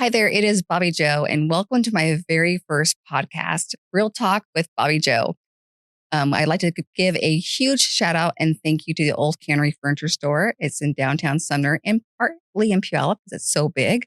Hi there, it is Bobby Joe, and welcome to my very first podcast, Real Talk with Bobby Joe. I'd like to give a huge shout out and thank you to the Old Cannery Furniture Store. It's in downtown Sumner and partly in Puyallup because it's so big.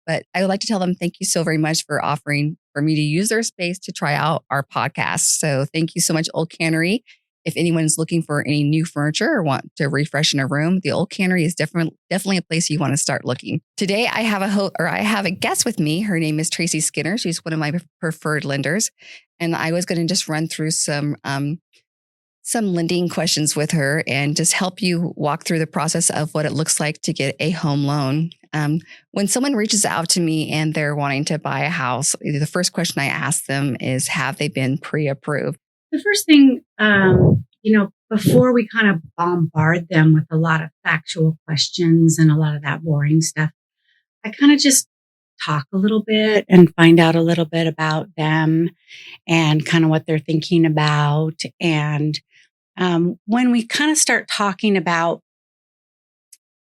But I would like to tell them thank you so very much for offering for me to use their space to try out our podcast. So thank you so much, Old Cannery. If anyone's looking for any new furniture or want to refresh in a room, the Old Cannery is definitely a place you want to start looking. Today, I have a guest with me. Her name is Traci Skinner. She's one of my preferred lenders, and I was going to just run through some lending questions with her and just help you walk through the process of what it looks like to get a home loan. When someone reaches out to me and they're wanting to buy a house, the first question I ask them is, have they been pre-approved? The first thing, before we kind of bombard them with a lot of factual questions and a lot of that boring stuff, I kind of just talk a little bit and find out a little bit about them and kind of what they're thinking about. And when we kind of start talking about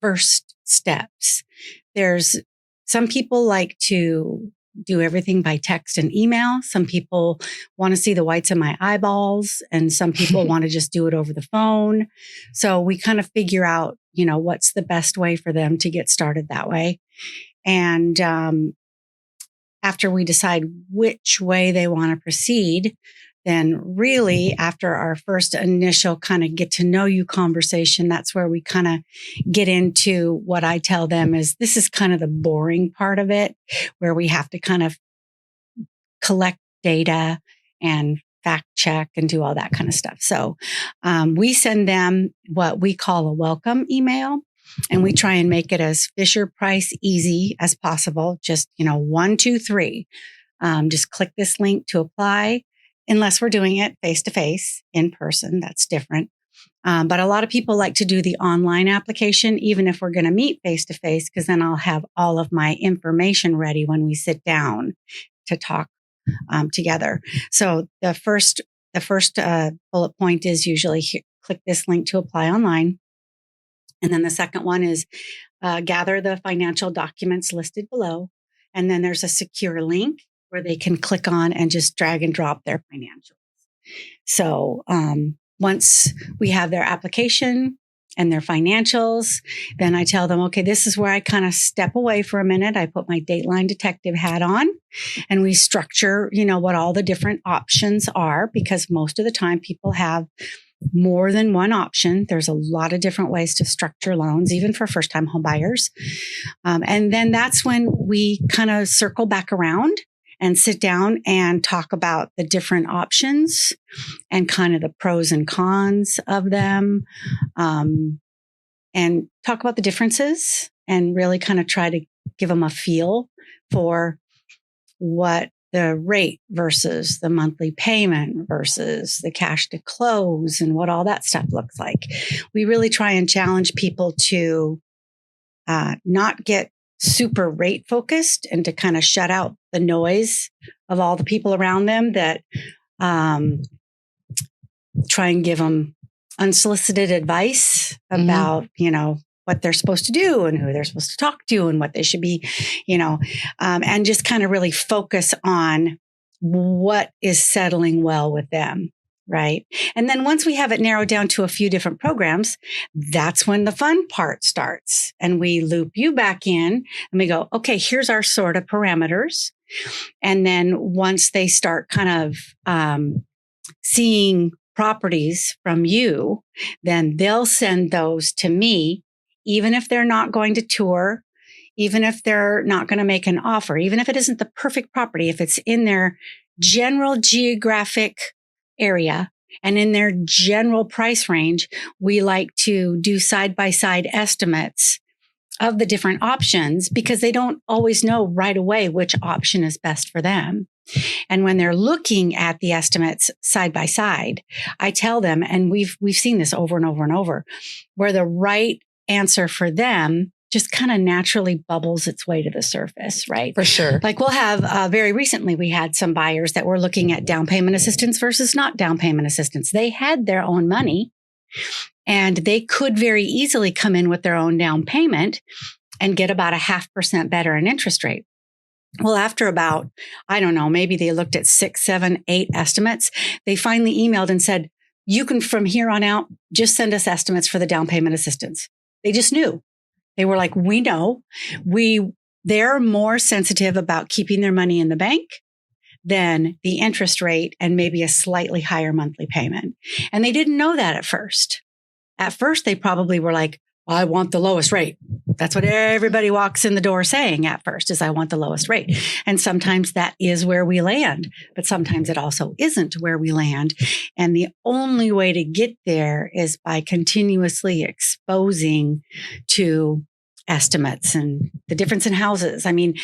first steps, there's some people like to do everything by text and email. Some people want to see the whites of my eyeballs, and some people want to just do it over the phone. So we kind of figure out, what's the best way for them to get started that way. And after we decide which way they want to proceed, then really after our first initial kind of get to know you conversation, that's where we kind of get into what I tell them is this is kind of the boring part of it, where we have to kind of collect data and fact check and do all that kind of stuff. So we send them what we call a welcome email, and we try and make it as Fisher Price easy as possible. Just, 1, 2, 3. Just click this link to apply. Unless we're doing it face to face in person, that's different. But a lot of people like to do the online application, even if we're going to meet face to face, because then I'll have all of my information ready when we sit down to talk together. So the first bullet point is usually click this link to apply online. And then the second one is gather the financial documents listed below. And then there's a secure link where they can click on and just drag and drop their financials. So once we have their application and their financials, then I tell them, okay, this is where I kind of step away for a minute. I put my Dateline detective hat on, and we structure, what all the different options are, because most of the time people have more than one option. There's a lot of different ways to structure loans, even for first-time home buyers. And then that's when we kind of circle back around and sit down and talk about the different options and kind of the pros and cons of them, and talk about the differences and really kind of try to give them a feel for what the rate versus the monthly payment versus the cash to close and what all that stuff looks like. We really try and challenge people to not get super rate focused and to kind of shut out the noise of all the people around them that try and give them unsolicited advice about, what they're supposed to do and who they're supposed to talk to and what they should be, and just kind of really focus on what is settling well with them. Right. And then once we have it narrowed down to a few different programs, that's when the fun part starts. And we loop you back in and we go, okay, here's our sort of parameters. And then once they start kind of seeing properties from you, then they'll send those to me, even if they're not going to tour, even if they're not going to make an offer, even if it isn't the perfect property, if it's in their general geographic area and in their general price range, we like to do side-by-side estimates of the different options because they don't always know right away which option is best for them. And when they're looking at the estimates side by side, I tell them, and we've seen this over and over and over, where the right answer for them just kind of naturally bubbles its way to the surface, right? For sure. Like we'll have, very recently, we had some buyers that were looking at down payment assistance versus not down payment assistance. They had their own money and they could very easily come in with their own down payment and get about 0.5% better in interest rate. Well, after about, I don't know, maybe they looked at 6, 7, 8 estimates. They finally emailed and said, you can from here on out, just send us estimates for the down payment assistance. They just knew. They were like, we know they're more sensitive about keeping their money in the bank than the interest rate and maybe a slightly higher monthly payment. And they didn't know that at first. At first, they probably were like, I want the lowest rate. That's what everybody walks in the door saying at first is I want the lowest rate. And sometimes that is where we land, but sometimes it also isn't where we land. And the only way to get there is by continuously exposing to estimates and the difference in houses. I mean,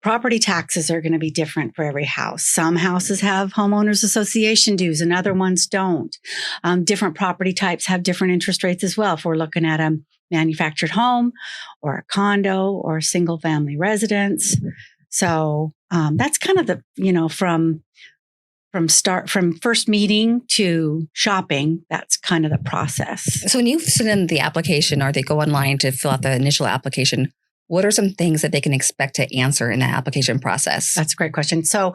property taxes are going to be different for every house. Some houses have homeowners association dues and other ones don't. Different property types have different interest rates as well. If we're looking at a manufactured home or a condo or a single family residence. So that's kind of the, from first meeting to shopping, that's kind of the process. So when you send in the application or they go online to fill out the initial application, what are some things that they can expect to answer in that application process? That's a great question. So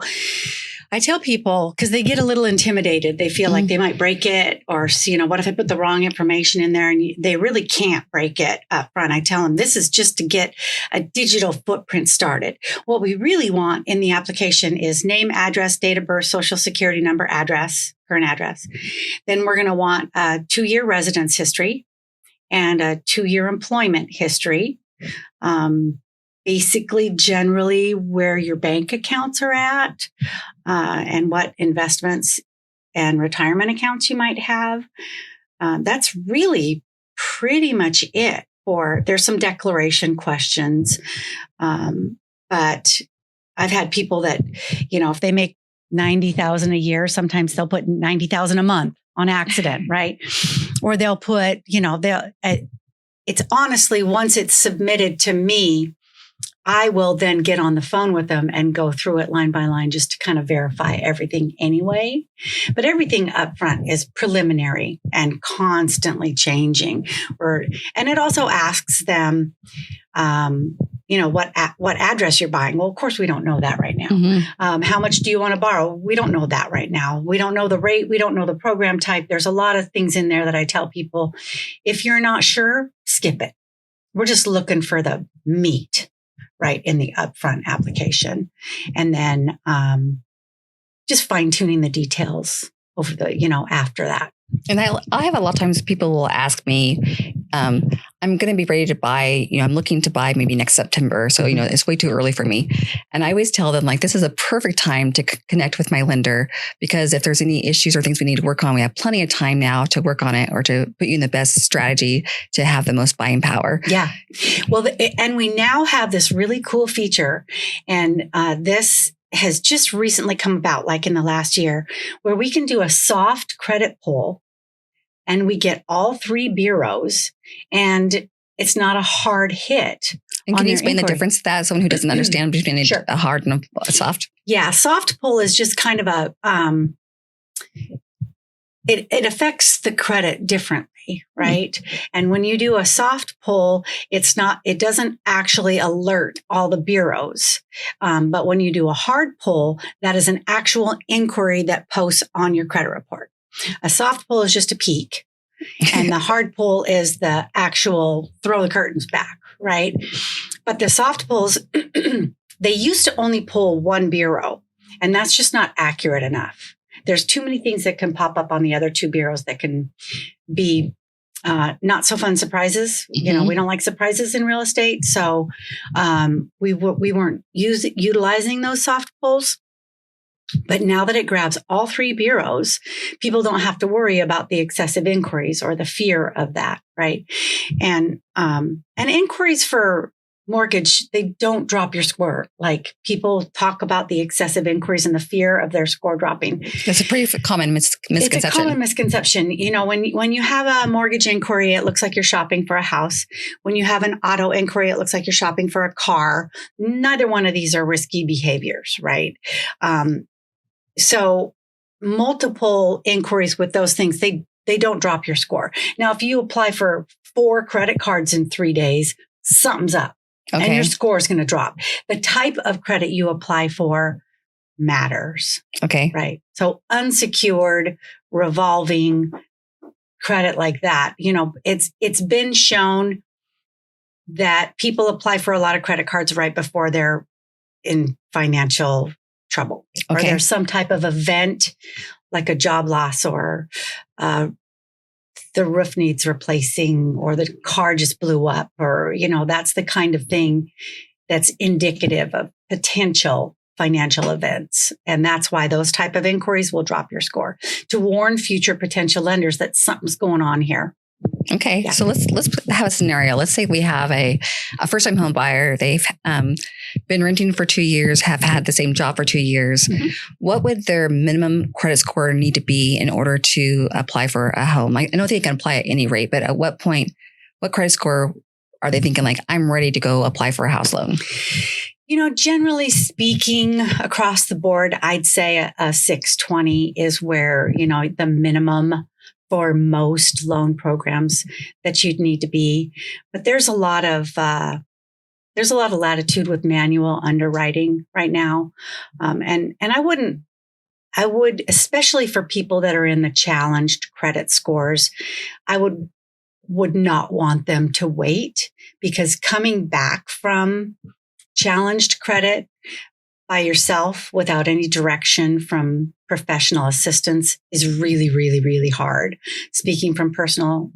I tell people, because they get a little intimidated, they feel like they might break it or, what if I put the wrong information in there and they really can't break it up front. I tell them this is just to get a digital footprint started. What we really want in the application is name, address, date of birth, social security number, address, current address. Then we're going to want a 2-year residence history and a 2-year employment history. Basically, generally where your bank accounts are at, and what investments and retirement accounts you might have. That's really pretty much it. There's some declaration questions. But I've had people that, if they make $90,000 a year, sometimes they'll put $90,000 a month on accident, right? Or they'll put, it's honestly, once it's submitted to me, I will then get on the phone with them and go through it line by line just to kind of verify everything anyway. But everything up front is preliminary and constantly changing. And it also asks them, what address you're buying. Well, of course, we don't know that right now. Mm-hmm. How much do you want to borrow? We don't know that right now. We don't know the rate. We don't know the program type. There's a lot of things in there that I tell people, if you're not sure, skip it. We're just looking for the meat, right, in the upfront application. And then just fine tuning the details over after that. And I have a lot of times people will ask me, I'm going to be ready to buy, I'm looking to buy maybe next September. So, it's way too early for me. And I always tell them this is a perfect time to connect with my lender, because if there's any issues or things we need to work on, we have plenty of time now to work on it or to put you in the best strategy to have the most buying power. Yeah. Well, and we now have this really cool feature, and this has just recently come about, like in the last year, where we can do a soft credit pull and we get all 3 bureaus and it's not a hard hit. And can you explain the difference to that? Someone who doesn't understand between Sure. a hard and a soft? Yeah. Soft pull is just kind of it affects the credit differently, right? Mm-hmm. And when you do a soft pull, it doesn't actually alert all the bureaus. But when you do a hard pull, that is an actual inquiry that posts on your credit report. A soft pull is just a peek. And the hard pull is the actual throw the curtains back, right? But the soft pulls, they used to only pull 1 bureau, and that's just not accurate enough. There's too many things that can pop up on the other 2 bureaus that can be not so fun surprises. Mm-hmm. We don't like surprises in real estate. So we weren't utilizing those soft pulls. But now that it grabs all 3 bureaus, people don't have to worry about the excessive inquiries or the fear of that, right? And inquiries for mortgage, they don't drop your score. Like, people talk about the excessive inquiries and the fear of their score dropping. It's a pretty common misconception. It's a common misconception. When you have a mortgage inquiry, it looks like you're shopping for a house. When you have an auto inquiry, it looks like you're shopping for a car. Neither one of these are risky behaviors, right? So multiple inquiries with those things, they don't drop your score. Now, if you apply for 4 credit cards in 3 days, something's up. Okay. And your score is going to drop. The type of credit you apply for matters. Okay. Right. So unsecured, revolving credit like that, it's been shown that people apply for a lot of credit cards right before they're in financial trouble. Or there's some type of event like a job loss or the roof needs replacing or the car just blew up or, that's the kind of thing that's indicative of potential financial events. And that's why those type of inquiries will drop your score to warn future potential lenders that something's going on here. Okay. Yeah. So let's have a scenario. Let's say we have a first-time home buyer. They've been renting for 2 years, have had the same job for 2 years. Mm-hmm. What would their minimum credit score need to be in order to apply for a home? I know they can apply at any rate, but at what point, what credit score are they thinking like, I'm ready to go apply for a house loan? Generally speaking, across the board, I'd say a 620 is where, the minimum for most loan programs that you'd need to be. But there's a lot of latitude with manual underwriting right now. And I would, especially for people that are in the challenged credit scores, I would not want them to wait, because coming back from challenged credit by yourself without any direction from professional assistance is really, really, really hard. Speaking from personal,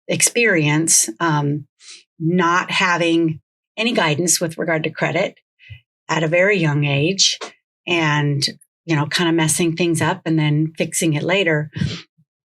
experience, not having any guidance with regard to credit at a very young age and, kind of messing things up and then fixing it later.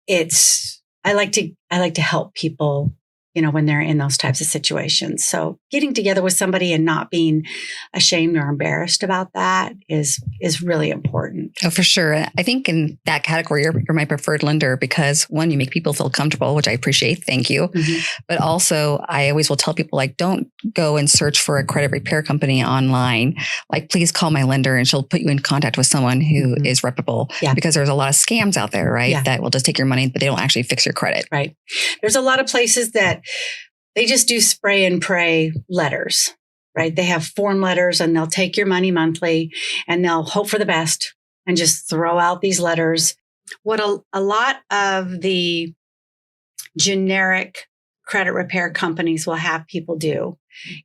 I like to help people, when they're in those types of situations. So getting together with somebody and not being ashamed or embarrassed about that is really important. Oh, for sure. I think in that category, you're my preferred lender because one, you make people feel comfortable, which I appreciate. Thank you. Mm-hmm. But also I always will tell people like, don't go and search for a credit repair company online. Like, please call my lender and she'll put you in contact with someone who mm-hmm. is reputable because there's a lot of scams out there, right? That will just take your money, but they don't actually fix your credit. Right. There's a lot of places that they just do spray and pray letters, right? They have form letters and they'll take your money monthly and they'll hope for the best and just throw out these letters. What a lot of the generic credit repair companies will have people do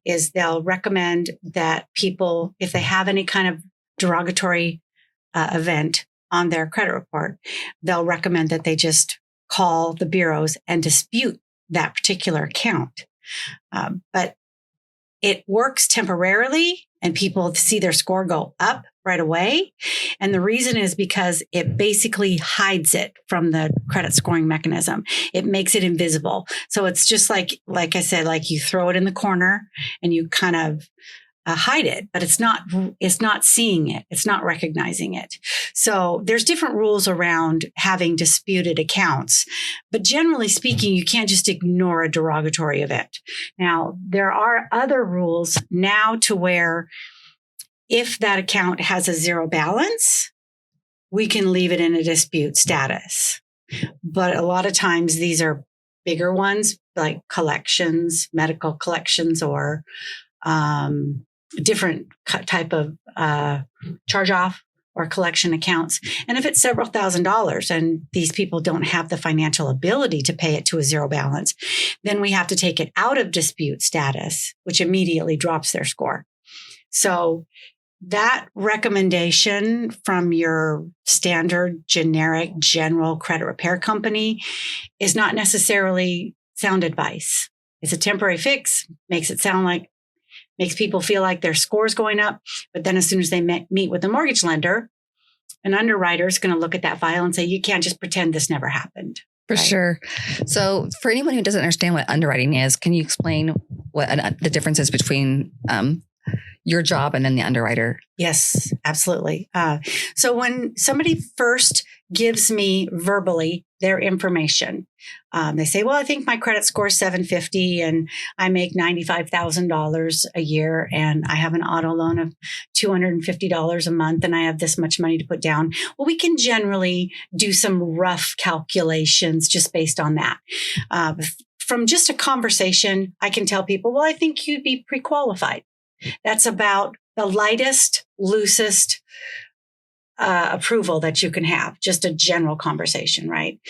is they'll recommend that people, if they have any kind of derogatory event on their credit report, they'll recommend that they just call the bureaus and dispute that particular account. But it works temporarily and people see their score go up right away. And the reason is because it basically hides it from the credit scoring mechanism. It makes it invisible. So it's just like I said, like you throw it in the corner and you kind of hide it, but it's not seeing it. It's not recognizing it. So there's different rules around having disputed accounts, but generally speaking, you can't just ignore a derogatory event. Now, there are other rules now to where if that account has a zero balance, we can leave it in a dispute status. But a lot of times these are bigger ones like collections, medical collections, or different type of charge off or collection accounts. And if it's several $1,000s and these people don't have the financial ability to pay it to a zero balance, then we have to take it out of dispute status, which immediately drops their score. So that recommendation from your standard generic general credit repair company is not necessarily sound advice. It's a temporary fix, makes people feel like their score's going up. But then as soon as they meet with the mortgage lender, an underwriter is going to look at that file and say, you can't just pretend this never happened. For sure. So for anyone who doesn't understand what underwriting is, can you explain what the difference is between your job and then the underwriter? Yes, absolutely. So when somebody first gives me verbally their information, they say, well, I think my credit score is 750 and I make $95,000 a year and I have an auto loan of $250 a month and I have this much money to put down. Well, we can generally do some rough calculations just based on that. from just a conversation, I can tell people, well, I think you'd be pre-qualified. That's about the lightest, loosest approval that you can have, just a general conversation, right?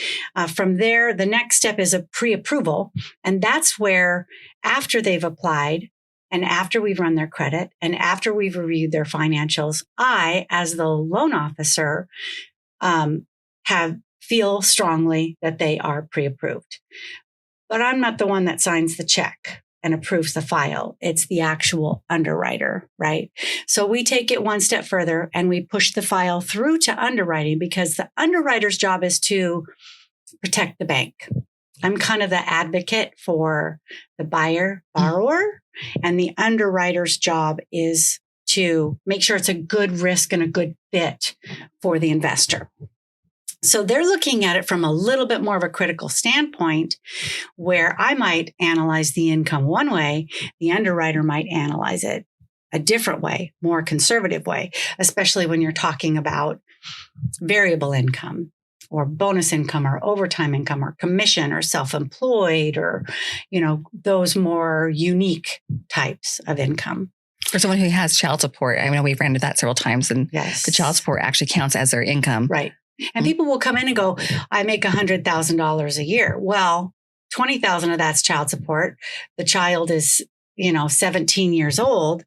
From there, the next step is a pre-approval. And that's where after they've applied and after we've run their credit and after we've reviewed their financials, I, as the loan officer, feel strongly that they are pre-approved. But I'm not the one that signs the check and approves the file. It's the actual underwriter, right? So we take it one step further and we push the file through to underwriting because the underwriter's job is to protect the bank. I'm kind of the advocate for the borrower, and the underwriter's job is to make sure it's a good risk and a good fit for the investor. So they're looking at it from a little bit more of a critical standpoint, where I might analyze the income one way, the underwriter might analyze it a different way, more conservative way, especially when you're talking about variable income or bonus income or overtime income or commission or self-employed or, those more unique types of income. For someone who has child support, I know we've ran into that several times, and yes, the child support actually counts as their income. Right. And people will come in and go, I make $100,000 a year. Well, 20,000 of that's child support. The child is, 17 years old.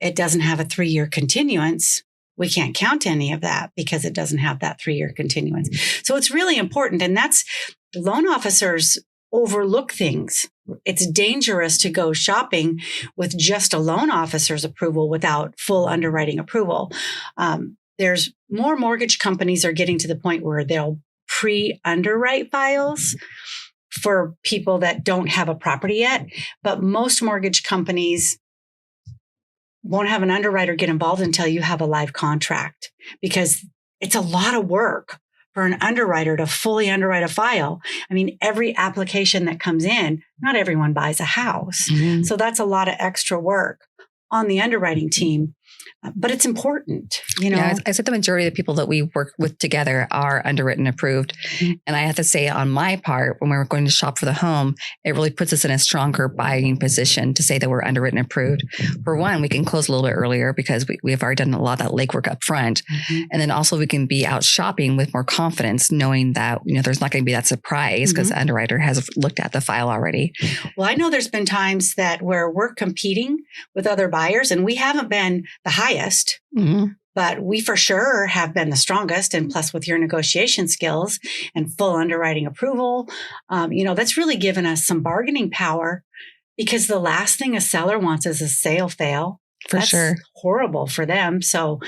It doesn't have a 3-year continuance. We can't count any of that because it doesn't have that 3-year continuance. So it's really important. And that's loan officers overlook things. It's dangerous to go shopping with just a loan officer's approval without full underwriting approval. There's more mortgage companies are getting to the point where they'll pre-underwrite files for people that don't have a property yet. But most mortgage companies won't have an underwriter get involved until you have a live contract, because it's a lot of work for an underwriter to fully underwrite a file. I mean, every application that comes in, not everyone buys a house. Mm-hmm. So that's a lot of extra work on the underwriting team. But it's important, Yeah, I said the majority of the people that we work with together are underwritten approved. Mm-hmm. And I have to say, on my part, when we're going to shop for the home, it really puts us in a stronger buying position to say that we're underwritten approved. For one, we can close a little bit earlier because we have already done a lot of that legwork up front. Mm-hmm. And then also we can be out shopping with more confidence, knowing that, there's not going to be that surprise because the underwriter has looked at the file already. Well, I know there's been times that where we're competing with other buyers and we haven't been the highest, but we for sure have been the strongest. And plus with your negotiation skills and full underwriting approval, that's really given us some bargaining power, because the last thing a seller wants is a sale fail. That's sure. Horrible for them. So,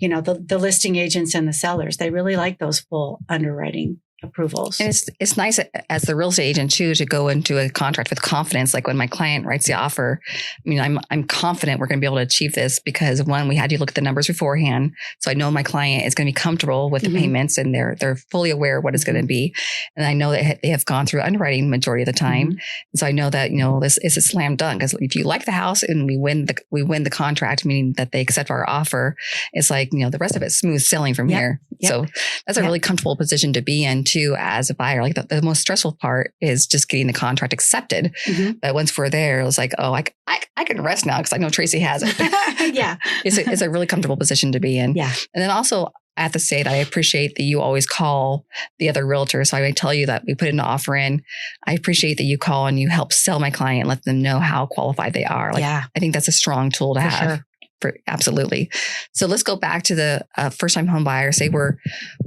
the listing agents and the sellers, they really like those full underwriting approvals. And it's nice as the real estate agent too, to go into a contract with confidence. Like when my client writes the offer, I'm confident we're going to be able to achieve this because one, we had you look at the numbers beforehand. So I know my client is going to be comfortable with the payments and they're fully aware of what it's going to be. And I know that they have gone through underwriting majority of the time. And so I know that, this is a slam dunk, because if you like the house and we win the contract, meaning that they accept our offer, it's like, the rest of it's smooth sailing from here. Yep. So that's a really comfortable position to be in too, as a buyer. Like the most stressful part is just getting the contract accepted. But once we're there, it was like, oh, I can rest now because I know Traci has it. Yeah. It's a really comfortable position to be in. Yeah. And then also I have to say that I appreciate that you always call the other realtor. So I may tell you that we put an offer in. I appreciate that you call and you help sell my client, let them know how qualified they are. I think that's a strong tool to have. Sure. Absolutely. So let's go back to the first-time home buyer. Say we're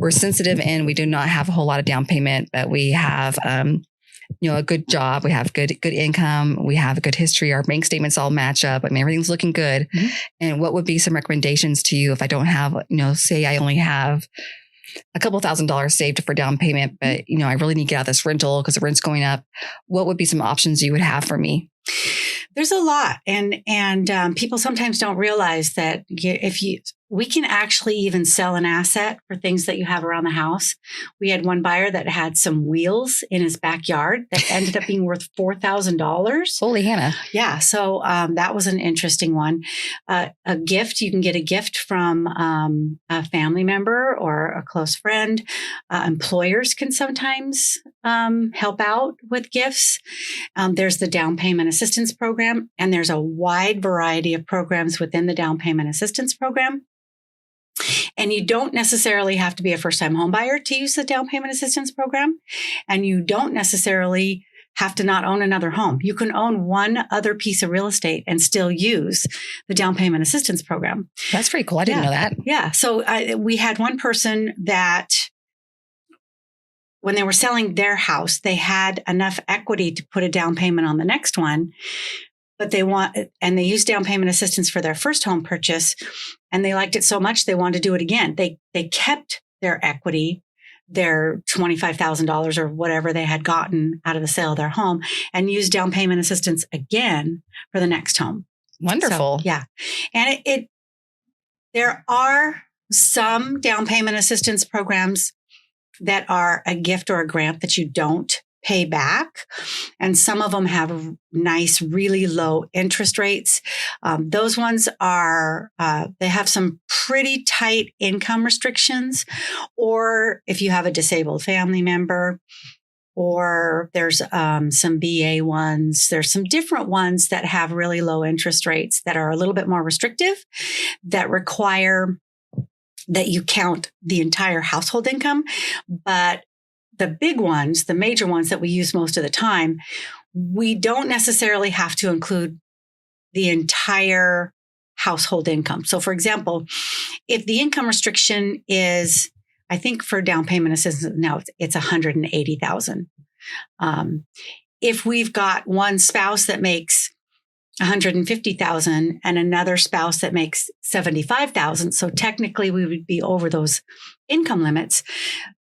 sensitive and we do not have a whole lot of down payment, but we have a good job. We have good income. We have a good history. Our bank statements all match up. Everything's looking good. And what would be some recommendations to you if I don't have, say I only have a couple $1,000s saved for down payment, but I really need to get out of this rental because the rent's going up. What would be some options you would have for me? There's a lot. And people sometimes don't realize that we can actually even sell an asset for things that you have around the house. We had one buyer that had some wheels in his backyard that ended up being worth $4,000. Holy Hannah. Yeah. So that was an interesting one. A gift, you can get a gift from a family member or a close friend. Employers can sometimes help out with gifts. There's the down payment assistance program, and there's a wide variety of programs within the down payment assistance program. And you don't necessarily have to be a first-time home buyer to use the down payment assistance program. And you don't necessarily have to not own another home. You can own one other piece of real estate and still use the down payment assistance program. That's pretty cool. I didn't know that. Yeah. So we had one person that when they were selling their house, they had enough equity to put a down payment on the next one, but they used down payment assistance for their first home purchase, and they liked it so much they wanted to do it again. They kept their equity, their $25,000 or whatever they had gotten out of the sale of their home, and used down payment assistance again for the next home. Wonderful. So, yeah. And there are some down payment assistance programs that are a gift or a grant that you don't pay back. And some of them have nice, really low interest rates. Those ones they have some pretty tight income restrictions, or if you have a disabled family member, or there's some BA ones. There's some different ones that have really low interest rates that are a little bit more restrictive, that require that you count the entire household income. But the big ones, the major ones that we use most of the time, we don't necessarily have to include the entire household income. So for example, if the income restriction is, I think for down payment assistance now it's $180,000. If we've got one spouse that makes $150,000 and another spouse that makes $75,000. So technically we would be over those income limits.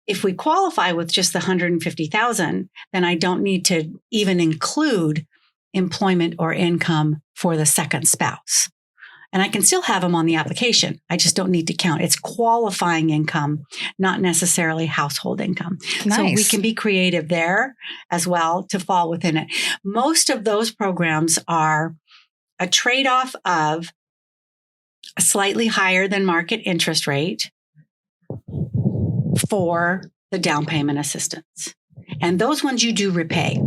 If we qualify with just the $150,000, then I don't need to even include employment or income for the second spouse. And I can still have them on the application. I just don't need to count. It's qualifying income, not necessarily household income. Nice. So we can be creative there as well to fall within it. Most of those programs are a trade-off of a slightly higher than market interest rate for the down payment assistance. And those ones you do repay,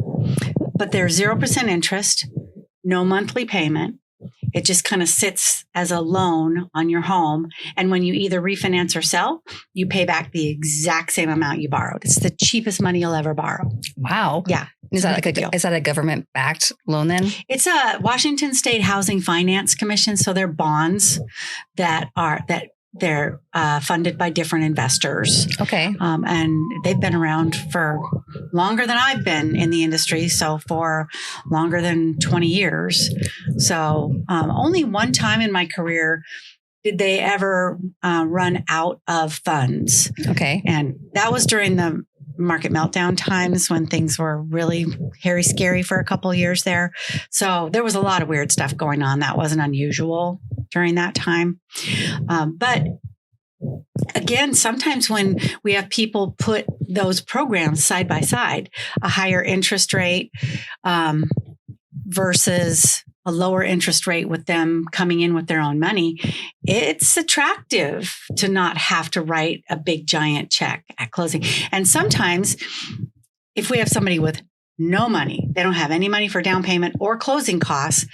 but they're 0% interest, no monthly payment. It just kind of sits as a loan on your home. And when you either refinance or sell, you pay back the exact same amount you borrowed. It's the cheapest money you'll ever borrow. Wow. Yeah. Is that a government backed loan then? It's a Washington State Housing Finance Commission. So they're bonds that they're funded by different investors. Okay. And they've been around for longer than I've been in the industry. So for longer than 20 years. So only one time in my career did they ever run out of funds. Okay. And that was during the market meltdown times when things were really hairy, scary for a couple of years there. So there was a lot of weird stuff going on. That wasn't unusual during that time. But again, sometimes when we have people put those programs side by side, a higher interest rate versus a lower interest rate with them coming in with their own money, it's attractive to not have to write a big giant check at closing. And sometimes if we have somebody with no money, they don't have any money for down payment or closing costs,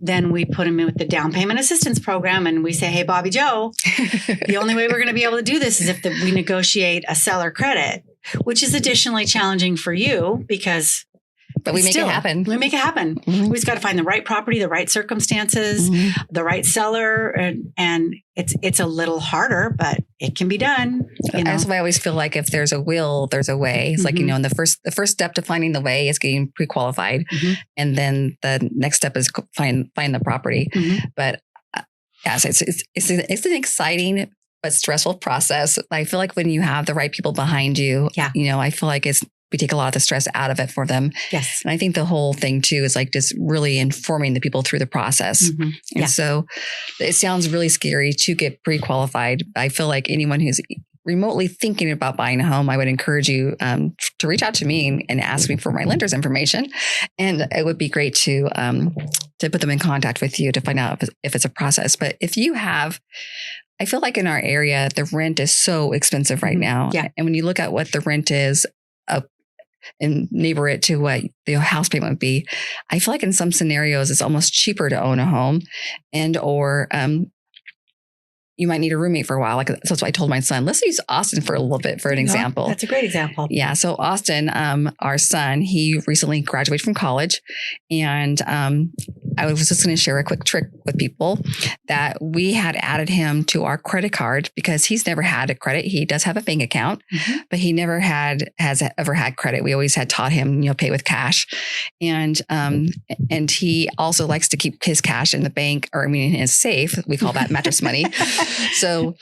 then we put them in with the down payment assistance program and we say, hey, Bobby Joe, the only way we're going to be able to do this is if we negotiate a seller credit, which is additionally challenging for you because but we make it happen. We make it happen. Mm-hmm. We just got to find the right property, the right circumstances, the right seller. And it's a little harder, but it can be done. That's why I always feel like if there's a will, there's a way. It's like, and the first step to finding the way is getting pre-qualified. And then the next step is find the property. But yes, it's an exciting but stressful process. I feel like when you have the right people behind you, I feel like we take a lot of the stress out of it for them. Yes. And I think the whole thing too is like just really informing the people through the process. And so it sounds really scary to get pre-qualified. I feel like anyone who's remotely thinking about buying a home, I would encourage you to reach out to me and ask me for my lender's information. And it would be great to put them in contact with you to find out if it's a process. But if you have, I feel like in our area, the rent is so expensive right now. Yeah. And when you look at what the rent is, and neighbor it to what the house payment would be. I feel like in some scenarios, it's almost cheaper to own a home, or you might need a roommate for a while. Like, that's what I told my son. Let's use Austin for a little bit for an example. That's a great example. Yeah. So Austin, our son, he recently graduated from college, and I was just going to share a quick trick with people that we had added him to our credit card because he's never had a credit. He does have a bank account, but he never has ever had credit. We always had taught him, pay with cash. And he also likes to keep his cash in the bank, in his safe. We call that mattress money. So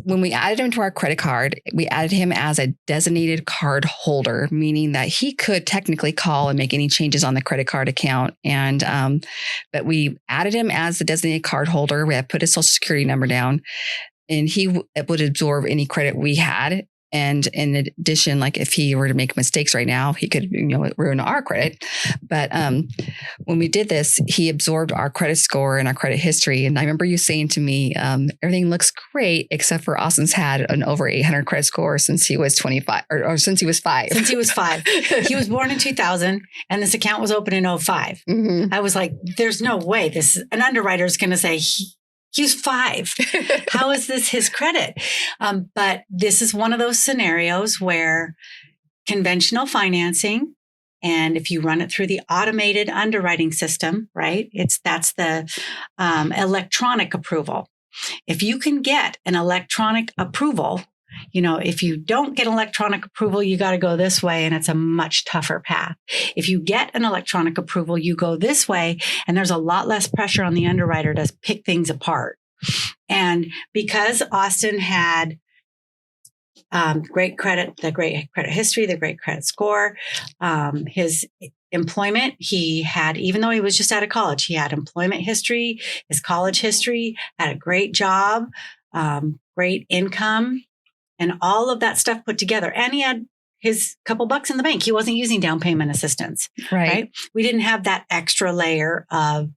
when we added him to our credit card, we added him as a designated card holder, meaning that he could technically call and make any changes on the credit card account. And, but we added him as the designated card holder. We had put his social security number down, and he would absorb any credit we had. And in addition, like if he were to make mistakes right now, he could, ruin our credit. But when we did this, he absorbed our credit score and our credit history. And I remember you saying to me, everything looks great, except for Austin's had an over 800 credit score since he was 25 or since he was 5. Since he was 5. He was born in 2000 and this account was open in 2005. I was like, there's no way an underwriter is going to say, he's 5. How is this his credit? But this is one of those scenarios where conventional financing, and if you run it through the automated underwriting system, right? That's the electronic approval. If you can get an electronic approval, if you don't get electronic approval, you got to go this way, and it's a much tougher path. If you get an electronic approval, you go this way, and there's a lot less pressure on the underwriter to pick things apart. And because Austin had great credit, the great credit history, the great credit score, his employment, he had, even though he was just out of college, he had employment history, his college history, had a great job, great income, and all of that stuff put together. And he had his couple bucks in the bank. He wasn't using down payment assistance, right? We didn't have that extra layer of,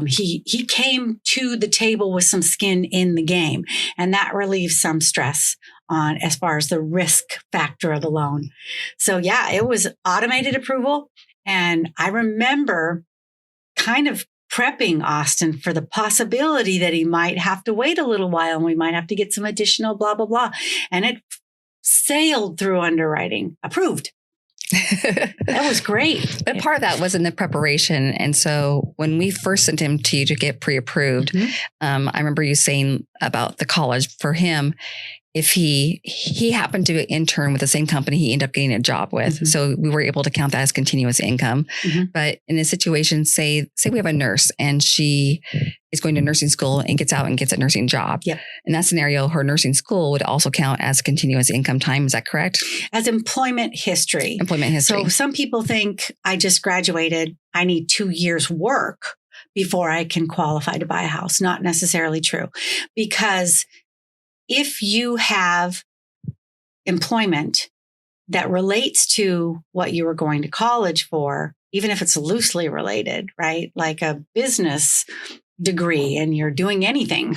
he came to the table with some skin in the game, and that relieves some stress on as far as the risk factor of the loan. So yeah, it was automated approval. And I remember kind of prepping Austin for the possibility that he might have to wait a little while and we might have to get some additional blah, blah, blah. And it sailed through underwriting, approved. That was great. But part of that was in the preparation. And so when we first sent him to you to get pre-approved, I remember you saying about the college for him, if he happened to intern with the same company he ended up getting a job with. So we were able to count that as continuous income. But in a situation, say we have a nurse and she is going to nursing school and gets out and gets a nursing job. In that scenario, her nursing school would also count as continuous income time. Is that correct? As employment history. So some people think I just graduated, I need 2 years work before I can qualify to buy a house. Not necessarily true, because if you have employment that relates to what you were going to college for, even if it's loosely related, right? Like a business degree and you're doing anything,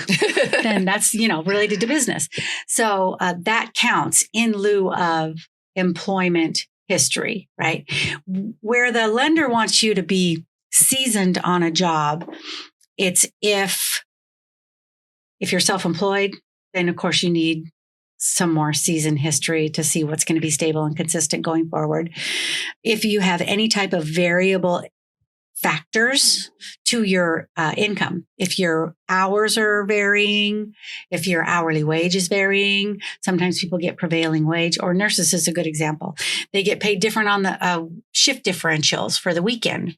then that's, related to business. So that counts in lieu of employment history, right? Where the lender wants you to be seasoned on a job, it's if you're self-employed, then of course you need some more season history to see what's going to be stable and consistent going forward. If you have any type of variable factors to your income, if your hours are varying, if your hourly wage is varying, sometimes people get prevailing wage, or nurses is a good example. They get paid different on the shift differentials for the weekend.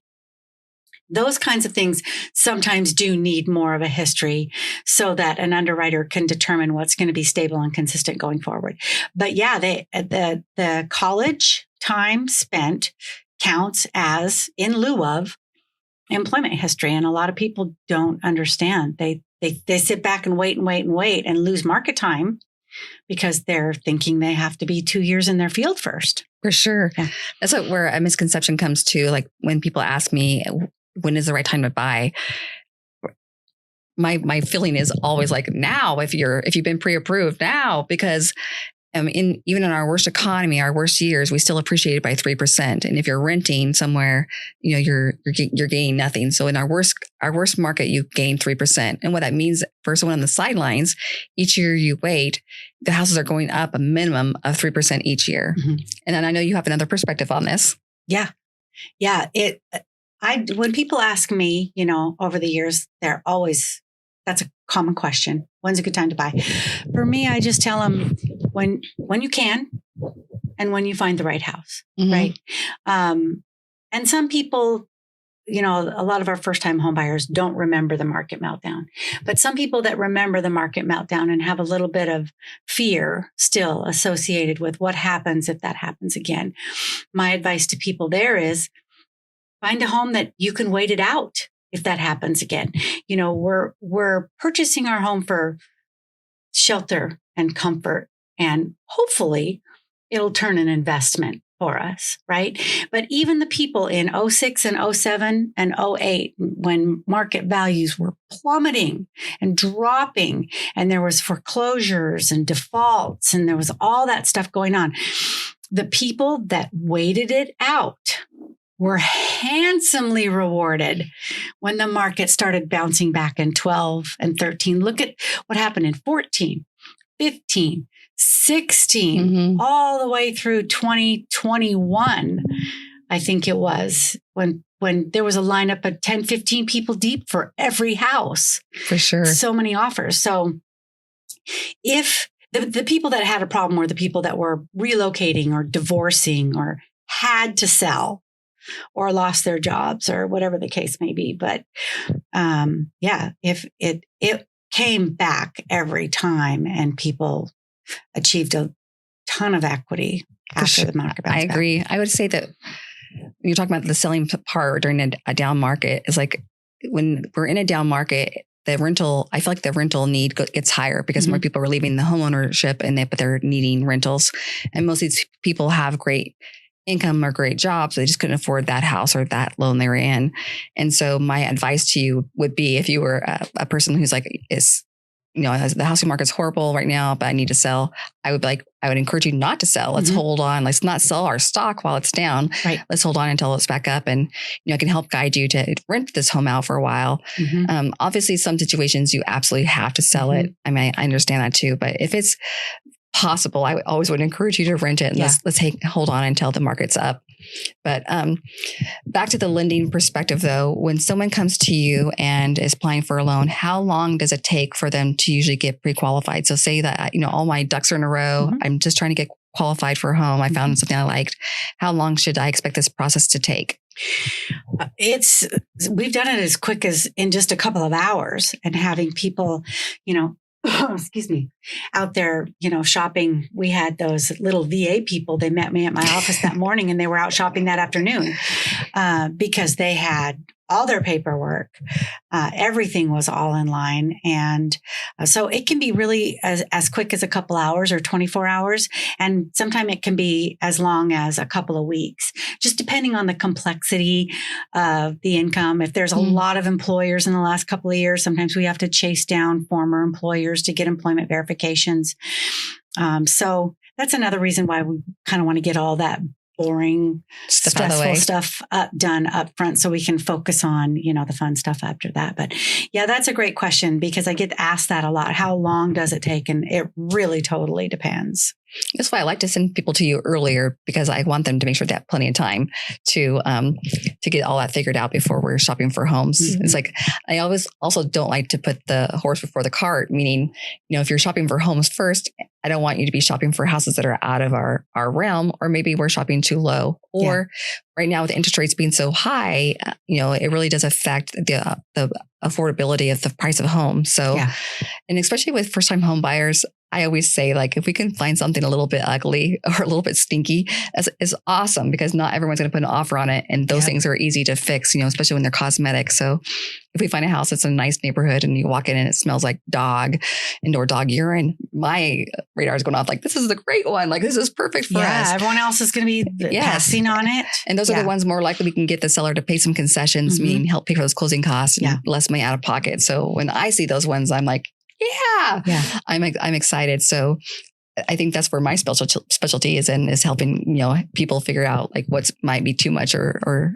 Those kinds of things sometimes do need more of a history so that an underwriter can determine what's going to be stable and consistent going forward. But yeah, the college time spent counts as in lieu of employment history. And a lot of people don't understand. They sit back and wait and lose market time because they're thinking they have to be 2 years in their field first. For sure. Yeah. That's where a misconception comes to. Like when people ask me, when is the right time to buy? My feeling is always like now, if you've been pre-approved now, because even in our worst economy, our worst years, we still appreciate it by 3%. And if you're renting somewhere, you're gaining nothing. So in our worst market, you gain 3%. And what that means for someone on the sidelines, each year you wait, the houses are going up a minimum of 3% each year. Mm-hmm. And then I know you have another perspective on this. Yeah. Yeah. When people ask me, over the years, that's a common question. When's a good time to buy? For me, I just tell them when you can and when you find the right house, mm-hmm. right? And some people, a lot of our first-time home buyers don't remember the market meltdown. But some people that remember the market meltdown and have a little bit of fear still associated with what happens if that happens again. My advice to people there is find a home that you can wait it out. If that happens again, we're purchasing our home for shelter and comfort, and hopefully it'll turn an investment for us, right? But even the people in 06 and 07 and 08, when market values were plummeting and dropping, and there was foreclosures and defaults, and there was all that stuff going on, the people that waited it out were handsomely rewarded when the market started bouncing back in 12 and 13. Look at what happened in 14, 15, 16, mm-hmm. all the way through 2021. I think it was when there was a lineup of 10, 15 people deep for every house. For sure. So many offers. So if the people that had a problem were the people that were relocating or divorcing or had to sell, or lost their jobs or whatever the case may be. But if it came back every time and people achieved a ton of equity after the market bounced back. I agree. I would say that when you're talking about the selling part during a down market, is like when we're in a down market, I feel like the rental need gets higher because mm-hmm. more people are leaving the homeownership but they're needing rentals. And most of these people have great income or great jobs. So they just couldn't afford that house or that loan they were in. And so my advice to you would be, if you were a person who's like, the housing market's horrible right now, but I need to sell, I would encourage you not to sell. Let's mm-hmm. hold on. Let's not sell our stock while it's down. Right. Let's hold on until it's back up. And, I can help guide you to rent this home out for a while. Mm-hmm. Obviously some situations you absolutely have to sell mm-hmm. it. I mean, I understand that too, but if it's possible, I always would encourage you to rent it and let's hold on until the market's up. But back to the lending perspective though, when someone comes to you and is applying for a loan, how long does it take for them to usually get pre-qualified? So say that, all my ducks are in a row. Mm-hmm. I'm just trying to get qualified for a home. I found something I liked. How long should I expect this process to take? We've done it as quick as in just a couple of hours, and having people, excuse me, out there, shopping. We had those little VA people. They met me at my office that morning and they were out shopping that afternoon because they had all their paperwork. Everything was all in line. And so it can be really as quick as a couple hours or 24 hours. And sometimes it can be as long as a couple of weeks, just depending on the complexity of the income. If there's a lot of employers in the last couple of years, sometimes we have to chase down former employers to get employment verifications. So that's another reason why we kind of want to get all that boring, stressful stuff done up front so we can focus on, the fun stuff after that. But yeah, that's a great question because I get asked that a lot. How long does it take? And it really totally depends. That's why I like to send people to you earlier, because I want them to make sure they have plenty of time to get all that figured out before we're shopping for homes. Mm-hmm. It's like, I always also don't like to put the horse before the cart, meaning, if you're shopping for homes first, I don't want you to be shopping for houses that are out of our realm, or maybe we're shopping too low, or right now with interest rates being so high, it really does affect the affordability of the price of a home. So, and especially with first time home buyers, I always say, like, if we can find something a little bit ugly or a little bit stinky, is awesome, because not everyone's going to put an offer on it. And those things are easy to fix, especially when they're cosmetic. So if we find a house that's in a nice neighborhood and you walk in and it smells like indoor dog urine, my radar is going off like, this is the great one. Like, this is perfect for us. Yeah, everyone else is going to be passing on it. And those are the ones more likely we can get the seller to pay some concessions, meaning help pay for those closing costs and less money out of pocket. So when I see those ones, I'm like, I'm excited. So I think that's where my specialty is helping, people figure out like what might be too much or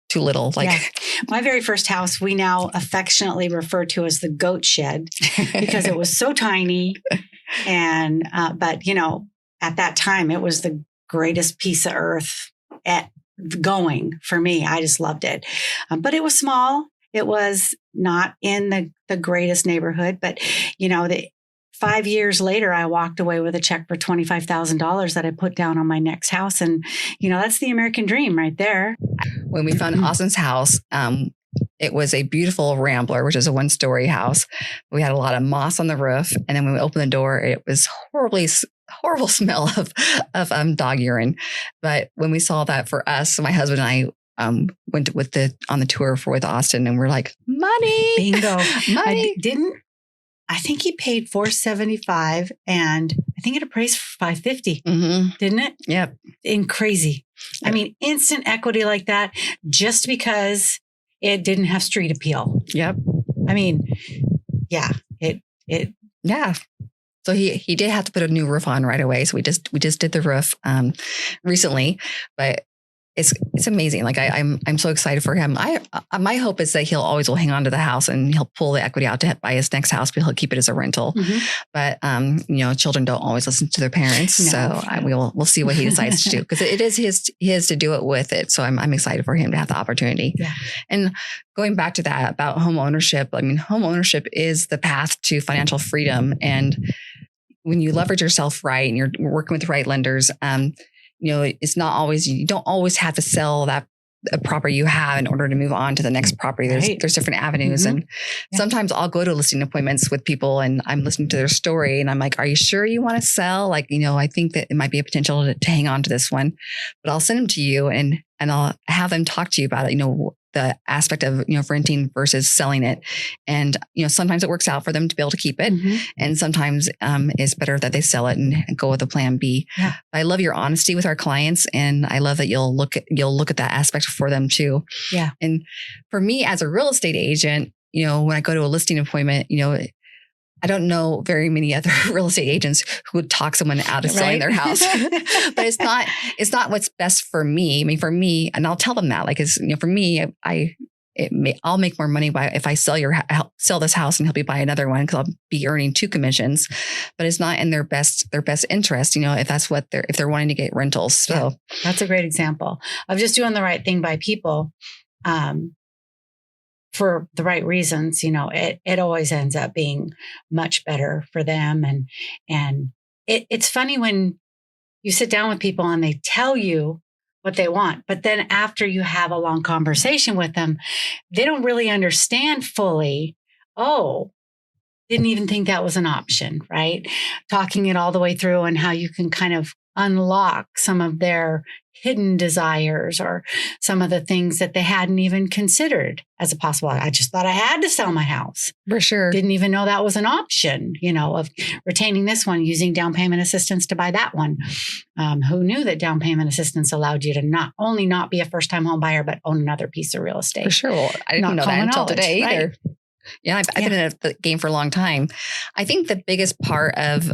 too little. Like my very first house, we now affectionately refer to as the goat shed because it was so tiny. And, but at that time it was the greatest piece of earth going for me. I just loved it. But it was small. It was not in the greatest neighborhood, but 5 years later, I walked away with a check for $25,000 that I put down on my next house. And, that's the American dream right there. When we found Austin's house, it was a beautiful Rambler, which is a 1-story house. We had a lot of moss on the roof. And then when we opened the door, it was horrible smell of dog urine. But when we saw that for us, my husband and I went on the tour with Austin, and we're like, money, bingo, money. I think he paid $475, and I think it appraised for $550, didn't it? Yep. And crazy. I mean, instant equity like that, just because it didn't have street appeal. Yep. I mean, yeah, yeah. So he did have to put a new roof on right away. So we just did the roof recently, but it's amazing. Like I'm so excited for him. My hope is that he'll always will hang on to the house and he'll pull the equity out to buy his next house, but he'll keep it as a rental. But children don't always listen to their parents, so we'll see what he decides to do, because it is his to do it with it. So I'm excited for him to have the opportunity. Yeah. And going back to that about home ownership, I mean, home ownership is the path to financial freedom, and when you leverage yourself right and you're working with the right lenders, it's not always, you don't always have to sell that property you have in order to move on to the next property. There's different avenues. And sometimes I'll go to listing appointments with people and I'm listening to their story and I'm like, are you sure you want to sell? Like, I think that it might be a potential to hang on to this one, but I'll send them to you and I'll have them talk to you about it, the aspect of, renting versus selling it. And, sometimes it works out for them to be able to keep it. And sometimes it's better that they sell it and go with a plan B. Yeah. I love your honesty with our clients. And I love that you'll look at that aspect for them too. Yeah. And for me as a real estate agent, when I go to a listing appointment, I don't know very many other real estate agents who would talk someone out of selling their house, but it's not what's best for me. I mean, for me, and I'll tell them that, like, for me, I'll make more money if I sell this house and help you buy another one, because I'll be earning 2 commissions, but it's not in their best interest, if that's if they're wanting to get rentals. So that's a great example of just doing the right thing by people. For the right reasons, it always ends up being much better for them. And it's funny when you sit down with people and they tell you what they want, but then after you have a long conversation with them, they don't really understand fully. Oh, didn't even think that was an option, right? Talking it all the way through and how you can kind of unlock some of their hidden desires or some of the things that they hadn't even considered as a possible. I just thought I had to sell my house. For sure. Didn't even know that was an option, of retaining this one, using down payment assistance to buy that one. Who knew that down payment assistance allowed you to not only not be a first time home buyer, but own another piece of real estate? For sure. Well, I didn't know that until today either. Right? Yeah, I've been in the game for a long time. I think the biggest part of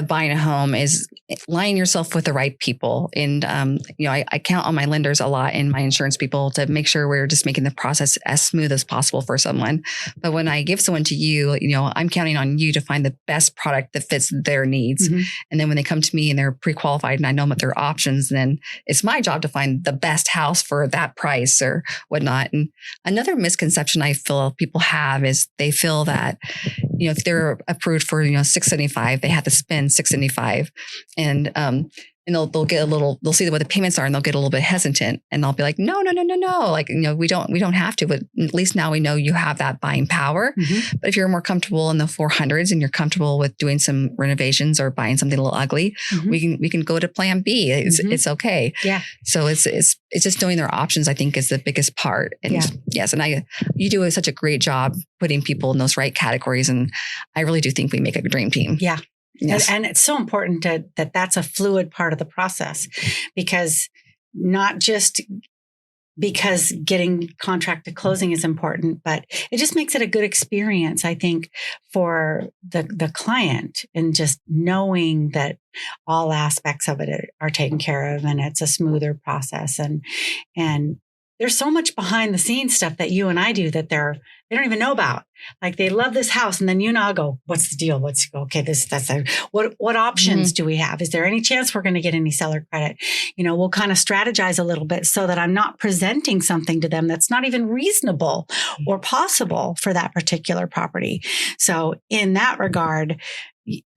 buying a home is lining yourself with the right people. And, I count on my lenders a lot and my insurance people to make sure we're just making the process as smooth as possible for someone. But when I give someone to you, I'm counting on you to find the best product that fits their needs. And then when they come to me and they're pre-qualified and I know what their options, then it's my job to find the best house for that price or whatnot. And another misconception I feel people have is they feel that, if they're approved for, $675, they have to spend $675, and they'll get they'll see what the payments are and they'll get a little bit hesitant, and I'll be like, no. Like, we don't have to, but at least now we know you have that buying power. But if you're more comfortable in the 400s and you're comfortable with doing some renovations or buying something a little ugly, we can go to plan B. It's okay. Yeah. So it's just knowing their options, I think, is the biggest part. And yes. And you do such a great job putting people in those right categories. And I really do think we make a dream team. Yeah. Yes. And it's so important that's a fluid part of the process, because not just because getting contract to closing is important, but it just makes it a good experience, I think, for the client, and just knowing that all aspects of it are taken care of and it's a smoother process. And there's so much behind the scenes stuff that you and I do that they don't even know about. Like, they love this house, and then you and I go, what's the deal? What options do we have? Is there any chance we're going to get any seller credit? We'll kind of strategize a little bit so that I'm not presenting something to them that's not even reasonable or possible for that particular property. So in that regard,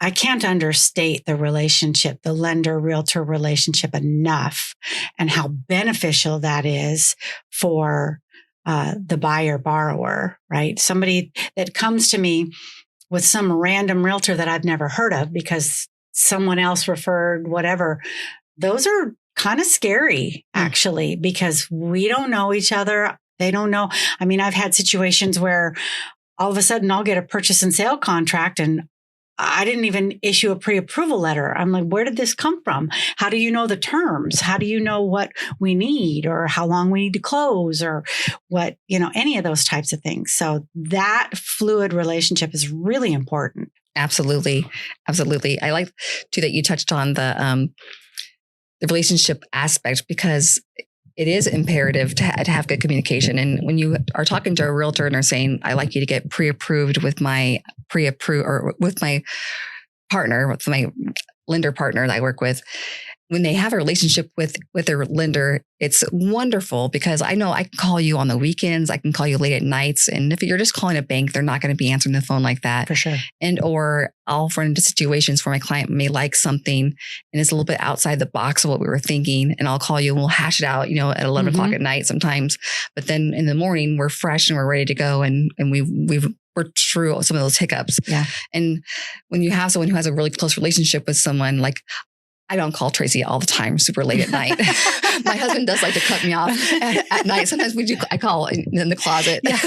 I can't understate the relationship, the lender-realtor relationship enough, and how beneficial that is for the buyer-borrower, right? Somebody that comes to me with some random realtor that I've never heard of because someone else referred, whatever. Those are kind of scary, actually, because we don't know each other. They don't know. I mean, I've had situations where all of a sudden I'll get a purchase and sale contract, and I didn't even issue a pre-approval letter. I'm like, where did this come from? How do you know the terms? How do you know what we need, or how long we need to close, or what, any of those types of things. So that fluid relationship is really important. Absolutely. Absolutely. I like too that you touched on the relationship aspect, because it is imperative to have good communication. And when you are talking to a realtor and are saying, I like you to get pre-approved with my with my partner, with my lender partner that I work with, when they have a relationship with their lender, it's wonderful, because I know I can call you on the weekends. I can call you late at nights. And if you're just calling a bank, they're not going to be answering the phone like that. For sure. Or I'll run into situations where my client may like something and it's a little bit outside the box of what we were thinking. And I'll call you and we'll hash it out, at 11 o'clock at night sometimes. But then in the morning, we're fresh and we're ready to go. And we're through some of those hiccups. Yeah. And when you have someone who has a really close relationship with someone, like, I don't call Traci all the time, super late at night. My husband does like to cut me off at night. Sometimes I call in the closet. Yeah.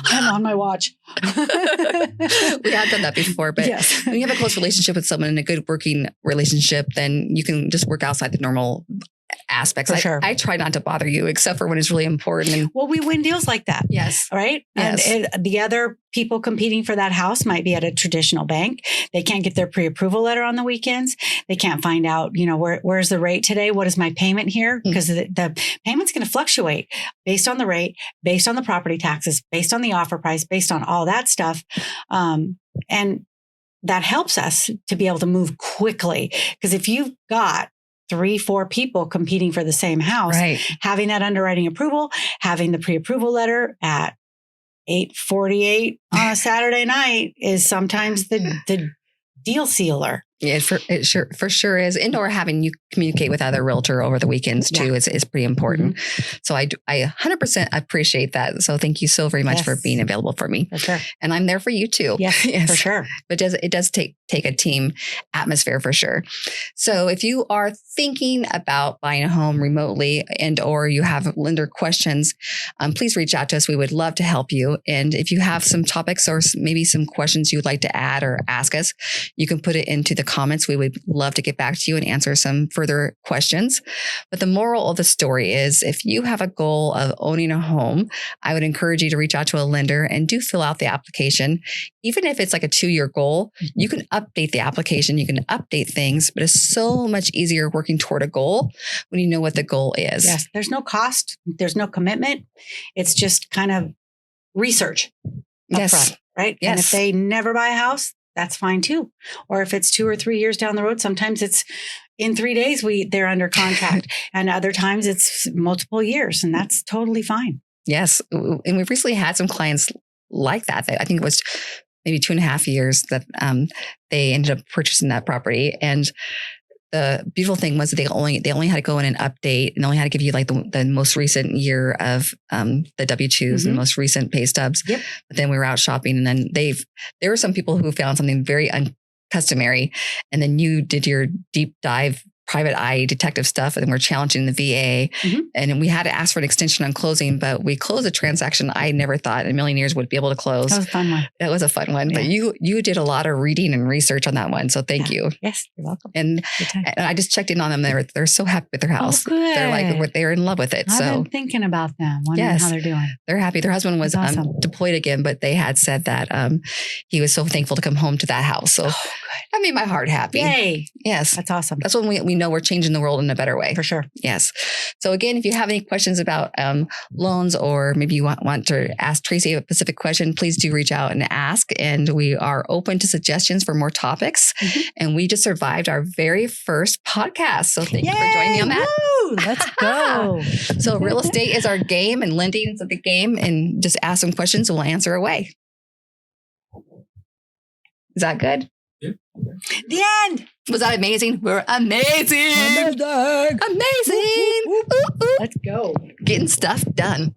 I'm on my watch. We have done that before, but yes. When you have a close relationship with someone and a good working relationship, then you can just work outside the normal aspects. For sure. I try not to bother you except for when it's really important. And well, we win deals like that. Yes. Right. Yes. And the other people competing for that house might be at a traditional bank. They can't get their pre-approval letter on the weekends. They can't find out, where's the rate today? What is my payment here? Because the payment's going to fluctuate based on the rate, based on the property taxes, based on the offer price, based on all that stuff. And that helps us to be able to move quickly. Because if you've got 3-4 people competing for the same house, right, having that underwriting approval, having the pre-approval letter at 8:48 on a Saturday night is sometimes the deal sealer. Yeah, it for sure is. And/or having you communicate with other realtor over the weekends too is pretty important. Mm-hmm. So I 100% appreciate that. So thank you so very much for being available for me. For sure. And I'm there for you too. Yes, for sure. But it does take a team atmosphere for sure. So if you are thinking about buying a home remotely or you have lender questions, please reach out to us. We would love to help you. And if you have some topics or maybe some questions you'd like to add or ask us, you can put it into the comments. We would love to get back to you and answer some further questions. But the moral of the story is, if you have a goal of owning a home, I would encourage you to reach out to a lender and do fill out the application. Even if it's like a 2-year goal, you can update the application, you can update things, but it's so much easier working toward a goal when you know what the goal is. Yes, there's no cost, there's no commitment. It's just kind of research up front, right? Yes. And if they never buy a house, that's fine too. Or if it's 2 or 3 years down the road, sometimes it's in 3 days they're under contract, and other times it's multiple years, and that's totally fine. Yes, and we've recently had some clients like that. I think it was maybe 2.5 years that they ended up purchasing that property. And the beautiful thing was that they only had to go in and update, and only had to give you like the most recent year of the W-2s and most recent pay stubs. Yep. But then we were out shopping, and then there were some people who found something very uncustomary, and then you did your deep dive private eye detective stuff, and we're challenging the VA. And we had to ask for an extension on closing, but we closed a transaction I never thought in a million years would be able to close. That was a fun one. That was a fun one. Yeah. But you did a lot of reading and research on that one. So thank you. Yes, you're welcome. And I just checked in on them. They're so happy with their house. Oh, good. They're in love with it. I've been thinking about them, wondering how they're doing. They're happy. Their husband was awesome. deployed again, but they had said that he was so thankful to come home to that house. So that made my heart happy. Yay. Yes. That's awesome. That's when we know we're changing the world in a better way. For sure. Yes. So again, if you have any questions about loans, or maybe you want to ask Traci a specific question, please do reach out and ask. And we are open to suggestions for more topics. And we just survived our very first podcast. So thank you for joining me on that. Woo, let's go. So real estate is our game and lending is the game, and just ask some questions and we'll answer away. Is that good? Yeah. The end. Was that amazing? We're amazing. Amazing. Let's go. Getting stuff done.